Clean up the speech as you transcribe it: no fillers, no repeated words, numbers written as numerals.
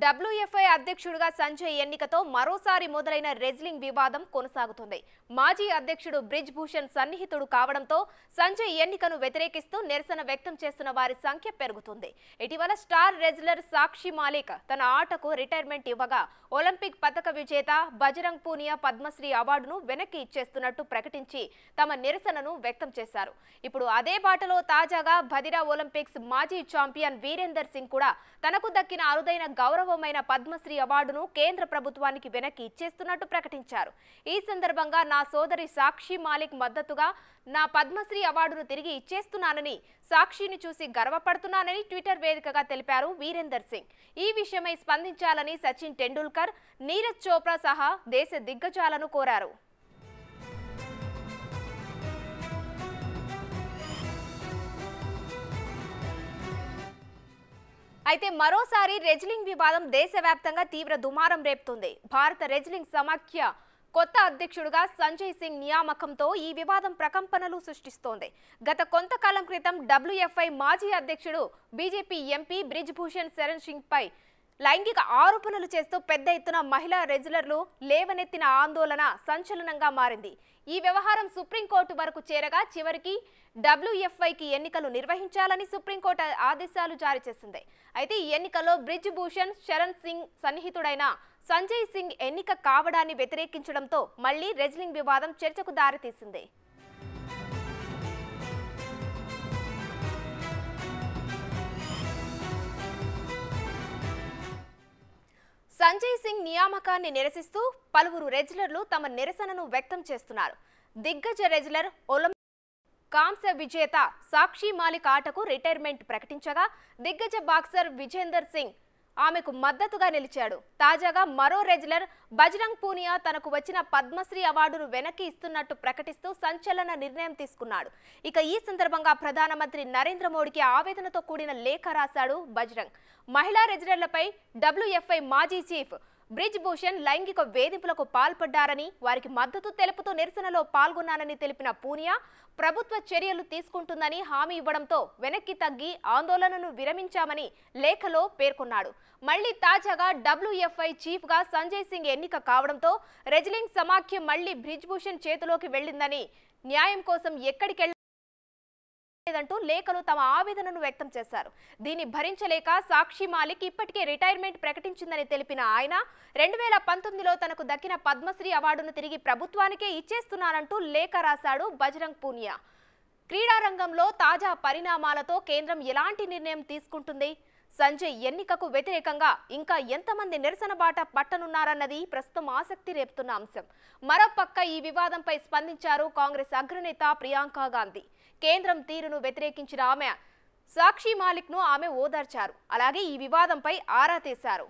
WFI అధ్యక్షుడిగా సంజయ్ ఎన్నికతో మరోసారి మొదలైన రెజ్లింగ్ వివాదం కొనసాగుతుంది. మాజీ అధ్యక్షుడు బ్రిజ్ భూషణ్ సన్నిహితుడు కావడంతో సంజయ్ ఎన్నికను వ్యతిరేకిస్తూ నిరసన వ్యక్తం చేస్తున్న వారి సంఖ్య పెరుగుతుంది. ఇటీవల స్టార్ రెజ్లర్ సాక్షి మాలిక్ తన ఆటకు రిటైర్మెంట్ ఇవ్వగా ఒలింపిక్ పతక విజేత బజరంగ్ పూనియా పద్మశ్రీ అవార్డును వెనక్కి ఇచ్చేస్తున్నట్టు ప్రకటించి తమ నిరసనను వ్యక్తం చేశారు. ఇప్పుడు అదే బాటలో తాజాగా బదిరా ఒలింపిక్స్ మాజీ ఛాంపియన్ వీరేందర్ సింగ్ కూడా తనకు దక్కిన అరుదైన గౌరవమైన పద్మశ్రీ అవార్డును కేంద్ర ప్రభుత్వానికి వెనక్కి ఇచ్చేస్తున్నట్టు ప్రకటించారు. ఈ సందర్భంగా నా సోదరి సాక్షి మాలిక్ మద్దతుగా నా పద్మశ్రీ అవార్డును తిరిగి ఇచ్చేస్తున్నానని, సాక్షిని చూసి గర్వపడుతున్నానని ట్విట్టర్ వేదికగా తెలిపారు వీరేందర్ సింగ్. ఈ విషయమై స్పందించాలని సచిన్ టెండూల్కర్, నీరజ్ చోప్రా సహా దేశ దిగ్గజాలను కోరారు. అయితే మరోసారి రెజ్లింగ్ వివాదం దేశవ్యాప్తంగా తీవ్ర దుమారం రేపుతుంది. భారత రెజ్లింగ్ సమాఖ్య కొత్త అధ్యక్షుడిగా సంజయ్ సింగ్ నియామకంతో ఈ వివాదం ప్రకంపనలు సృష్టిస్తోంది. గత కొంతకాలం క్రితం WFI మాజీ అధ్యక్షుడు బీజేపీ ఎంపీ బ్రిజ్ భూషణ్ శరణ్ సింగ్ పై లైంగిక ఆరోపణలు చేస్తూ పెద్ద ఎత్తున మహిళా రెజ్లర్లు లేవనెత్తిన ఆందోళన సంచలనంగా మారింది. ఈ వ్యవహారం సుప్రీంకోర్టు వరకు చేరగా చివరికి WFIకి ఎన్నికలు నిర్వహించాలని సుప్రీంకోర్టు ఆదేశాలు జారీ చేసింది. అయితే ఈ ఎన్నికల్లో బ్రిజ్ భూషణ్ శరణ్ సింగ్ సన్నిహితుడైన సంజయ్ సింగ్ ఎన్నిక కావడాన్ని వ్యతిరేకించడంతో మళ్లీ రెజ్లింగ్ వివాదం చర్చకు దారితీసింది. సంజయ్ సింగ్ నియామకాన్ని నిరసిస్తూ పలువురు రెజ్లర్లు తమ నిరసనను వ్యక్తం చేస్తున్నారు. దిగ్గజ రెజ్లర్ ఒలింపిక్ కాంస్య విజేత సాక్షి మాలిక్ ఆటకు రిటైర్మెంట్ ప్రకటించగా దిగ్గజ బాక్సర్ విజేందర్ సింగ్ ఆమెకు మద్దతుగా నిలిచాడు. తాజాగా మరో రెజ్లర్ బజరంగ్ పూనియా తనకు వచ్చిన పద్మశ్రీ అవార్డును వెనక్కి ఇస్తున్నట్టు ప్రకటిస్తూ సంచలన నిర్ణయం తీసుకున్నాడు. ఇక ఈ సందర్భంగా ప్రధానమంత్రి నరేంద్ర మోడీకి ఆవేదనతో కూడిన లేఖ రాశాడు బజరంగ్. మహిళా రెజ్లర్లపై WFI మాజీ చీఫ్ బ్రిజ్ భూషణ్ లైంగిక వేధింపులకు పాల్పడ్డారని, వారికి మద్దతు తెలుపుతూ నిరసనలో పాల్గొన్నానని తెలిపిన పూనియా ప్రభుత్వ చర్యలు తీసుకుంటుందని హామీ ఇవ్వడంతో వెనక్కి తగ్గి ఆందోళనను విరమించామని లేఖలో పేర్కొన్నాడు. మళ్లీ తాజాగా WFI చీఫ్ గా సంజయ్ సింగ్ ఎన్నిక కావడంతో రెజ్లింగ్ సమాఖ్య మళ్లీ బ్రిజ్ భూషణ్ చేతిలోకి వెళ్లిందని, న్యాయం కోసం ఎక్కడికెళ్లారంటూ లేఖలో తమ ఆవేదనను వ్యక్తం చేశారు. దీన్ని భరించలేక సాక్షి మాలిక్ ఇప్పటికే రిటైర్మెంట్ ప్రకటించిందని తెలిపిన ఆయన 2019లో తనకు దక్కిన పద్మశ్రీ అవార్డును తిరిగి ప్రభుత్వానికే ఇచ్చేస్తున్నానంటూ లేఖ రాశాడు బజరంగ్ పూనియా. క్రీడా రంగంలో తాజా పరిణామాలతో కేంద్రం ఎలాంటి నిర్ణయం తీసుకుంటుంది? సంజయ్ ఎన్నికకు వ్యతిరేకంగా ఇంకా ఎంతమంది నిరసన బాట పట్టనున్నారన్నది ప్రస్తుతం ఆసక్తి రేపుతున్న అంశం. మరోపక్క ఈ వివాదంపై స్పందించారు కాంగ్రెస్ అగ్రనేత ప్రియాంక గాంధీ. కేంద్రం తీరును వ్యతిరేకించిన ఆమె సాక్షి మాలిక్ ను ఆమె ఓదార్చారు. అలాగే ఈ వివాదంపై ఆరా తీశారు.